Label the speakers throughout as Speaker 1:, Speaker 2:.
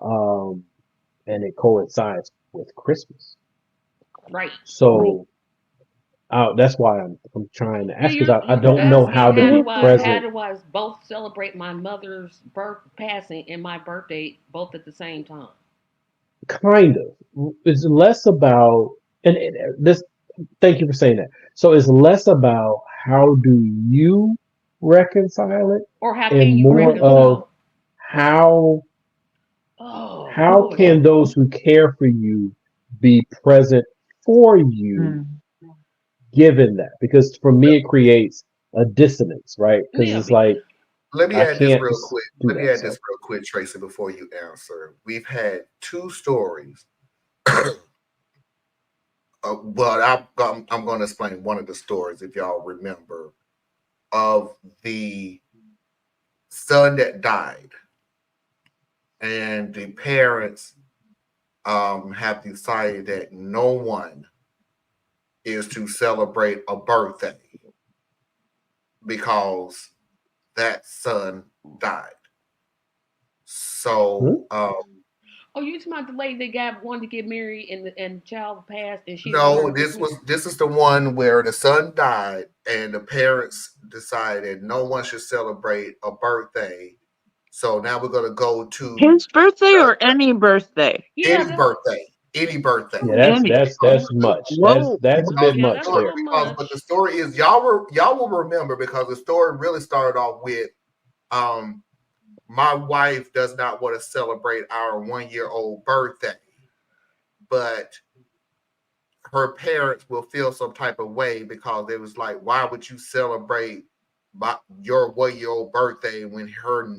Speaker 1: um, and it coincides with Christmas.
Speaker 2: Right.
Speaker 1: So that's why I'm trying to ask, because I
Speaker 2: You
Speaker 1: don't know how
Speaker 2: asking
Speaker 1: to be
Speaker 2: how
Speaker 1: present.
Speaker 2: do I both celebrate my mother's birth passing and my birthday both at the same time?
Speaker 1: Kind of. It's less about, and this. Thank you for saying that. So it's less about how do you reconcile it,
Speaker 2: Or how
Speaker 1: and
Speaker 2: can you
Speaker 1: more of
Speaker 2: reconcile?
Speaker 1: how
Speaker 2: Oh
Speaker 1: how
Speaker 2: boy.
Speaker 1: can those who care for you be present for you
Speaker 3: Mm.
Speaker 1: given that? Because for me it creates a dissonance, right? Because
Speaker 2: Yeah,
Speaker 1: it's like
Speaker 4: Let me
Speaker 1: I
Speaker 4: add this
Speaker 1: can't
Speaker 4: real quick.
Speaker 1: do
Speaker 4: Let me
Speaker 1: that.
Speaker 4: add this
Speaker 1: So
Speaker 4: real quick, Tracy, before you answer. We've had two stories. But I'm going to explain one of the stories, if y'all remember, of the son that died, and the parents have decided that no one is to celebrate a birthday because that son died.
Speaker 1: hmm?
Speaker 4: So
Speaker 2: oh, you talking about the lady that got wanted to get married and the child passed and she didn't want
Speaker 4: no,
Speaker 2: her.
Speaker 4: this is the one where the son died and the parents decided no one should celebrate a birthday. So now we're gonna go to
Speaker 3: His birthday or any birthday?
Speaker 2: Yeah,
Speaker 4: any
Speaker 2: that's
Speaker 4: birthday, any birthday.
Speaker 1: Yeah,
Speaker 3: Any.
Speaker 1: that's much.
Speaker 3: Whoa.
Speaker 1: That's a bit
Speaker 4: Because
Speaker 2: yeah,
Speaker 1: much
Speaker 2: that's a
Speaker 4: story,
Speaker 1: there.
Speaker 2: little
Speaker 4: because but the
Speaker 2: much.
Speaker 4: story is y'all will remember because the story really started off with um my wife does not want to celebrate our 1 year old birthday, but her parents will feel some type of way because it was like, why would you celebrate your 1 year old birthday when her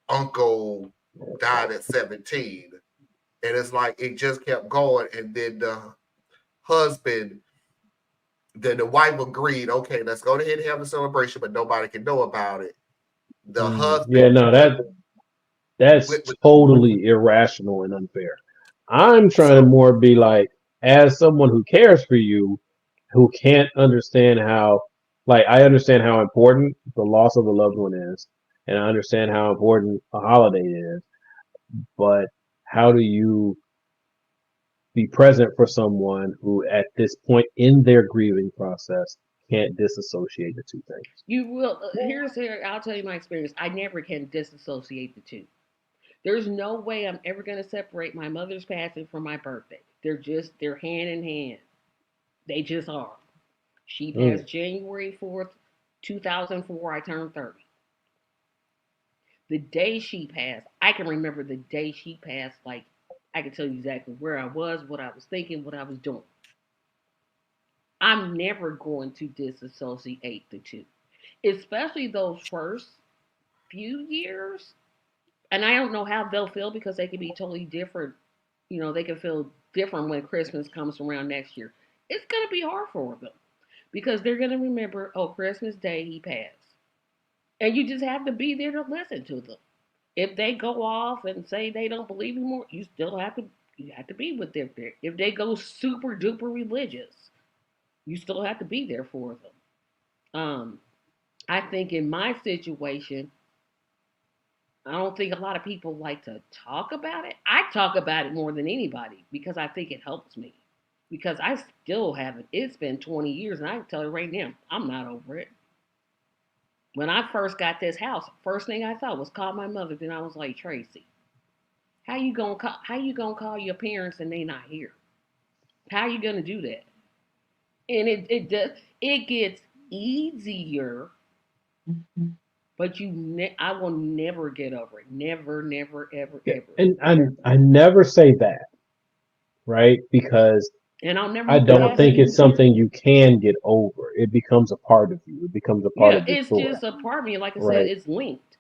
Speaker 4: uncle died at 17? And it's like it just kept going. And then husband, then the wife agreed, okay, let's go ahead and have the celebration, but nobody can know about it. The
Speaker 1: Yeah,
Speaker 4: husband
Speaker 1: no,
Speaker 4: went
Speaker 1: that's
Speaker 4: with
Speaker 1: totally irrational and unfair. I'm trying to
Speaker 4: so
Speaker 1: more be like, as someone who cares for you, who can't understand how, like, I understand how important the loss of a loved one is, and I understand how important a holiday is, but how do you be present for someone who, at this point in their grieving process, can't disassociate the two things?
Speaker 2: You will. Here. I'll tell you my experience. I never can disassociate the two. There's no way I'm ever going to separate my mother's passing from my birthday. They're hand in hand. They just are. She
Speaker 1: Mm.
Speaker 2: passed January 4th, 2004. I turned 30. The day she passed, I can remember the day she passed. Like, I can tell you exactly where I was, what I was thinking, what I was doing. I'm never going to disassociate the two, especially those first few years. And I don't know how they'll feel because they can be totally different. You know, they can feel different when Christmas comes around next year. It's going to be hard for them because they're going to remember, oh, Christmas Day he passed. And you just have to be there to listen to them. If they go off and say they don't believe anymore, you have to be with them there. If they go super duper religious, you still have to be there for them. I think in my situation, I don't think a lot of people like to talk about it. I talk about it more than anybody because I think it helps me. Because I still haven't. It's been 20 years, and I can tell you right now, I'm not over it. When I first got this house, first thing I thought was call my mother. Then I was like, Tracy, how you gonna call your parents and they not here? How you gonna do that? And it gets easier,
Speaker 3: Mhm.
Speaker 2: but I will never get over it. Never, never, ever,
Speaker 1: Yeah,
Speaker 2: ever.
Speaker 1: and I never say that, right? Because
Speaker 2: And I'll never
Speaker 1: I
Speaker 2: move
Speaker 1: don't
Speaker 2: past it
Speaker 1: think it's
Speaker 2: either.
Speaker 1: something you can get over. It becomes a part of you. It becomes a part
Speaker 2: Yeah,
Speaker 1: of your
Speaker 2: it's
Speaker 1: story,
Speaker 2: just a part of me. Like I said,
Speaker 1: right?
Speaker 2: it's linked,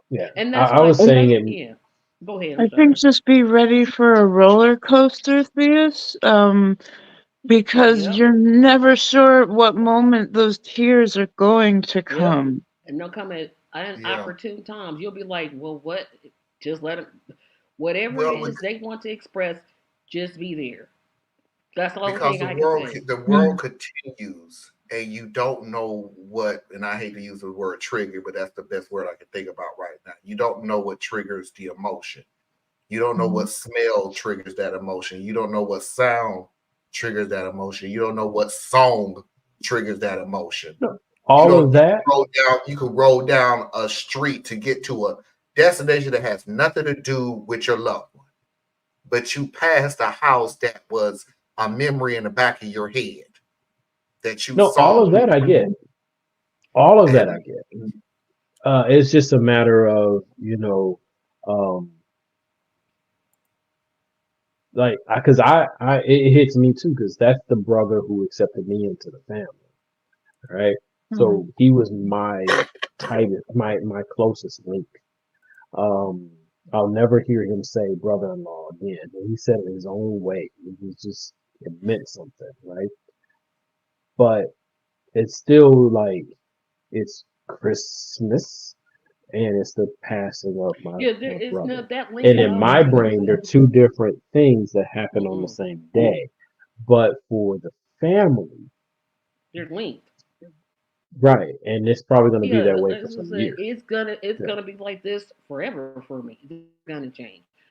Speaker 1: Yeah,
Speaker 2: and that's
Speaker 1: I
Speaker 2: why.
Speaker 1: was saying it.
Speaker 2: Yeah, go ahead. I'm
Speaker 3: I think
Speaker 2: sorry.
Speaker 3: just be ready for a roller coaster, Theus, because
Speaker 2: Yep,
Speaker 3: you're never sure what moment those tears are going to
Speaker 2: yep.
Speaker 3: come.
Speaker 2: And they'll come at
Speaker 4: yeah.
Speaker 2: opportune times. You'll be like, well, what? Just let them. Whatever it
Speaker 4: Well,
Speaker 2: is they want to express, just be there. That's the only
Speaker 4: because
Speaker 2: thing I can say.
Speaker 4: the world continues and you don't know what, and I hate to use the word trigger, but that's the best word I can think about right now. You don't know what triggers the emotion. You don't know
Speaker 3: Mhm.
Speaker 4: what smell triggers that emotion. You don't know what sound triggers that emotion. You don't know what song triggers that emotion.
Speaker 1: No,
Speaker 4: You
Speaker 1: all of
Speaker 4: don't. You
Speaker 1: that.
Speaker 4: can roll down. You can roll down a street to get to a destination that has nothing to do with your loved one, but you passed a house that was a memory in the back of your head that you
Speaker 1: No, all
Speaker 4: saw,
Speaker 1: of that I get. All of that I
Speaker 4: and
Speaker 1: get. It's just a matter of, um, like, because it hits me too, because that's the brother who accepted me into the family, right?
Speaker 3: Mhm.
Speaker 1: So he was my tightest, my closest link. Um, I'll never hear him say brother-in-law again. He said it his own way. It was just, it meant something, right? But it's still like, it's Christmas and it's the passing of
Speaker 2: Yeah, there
Speaker 1: my
Speaker 2: is no
Speaker 1: brother.
Speaker 2: that link
Speaker 1: And
Speaker 2: is
Speaker 1: in my
Speaker 2: always gonna
Speaker 1: brain,
Speaker 2: be
Speaker 1: they're
Speaker 2: there.
Speaker 1: two different things that happen on the
Speaker 2: Mm-mm.
Speaker 1: same day. But for the family,
Speaker 2: They're linked.
Speaker 1: right, and it's probably going to be
Speaker 2: Yeah,
Speaker 1: that way for
Speaker 2: as I
Speaker 1: some
Speaker 2: said,
Speaker 1: years.
Speaker 2: it's
Speaker 1: Yeah.
Speaker 2: gonna be like this forever for me. It's gonna change.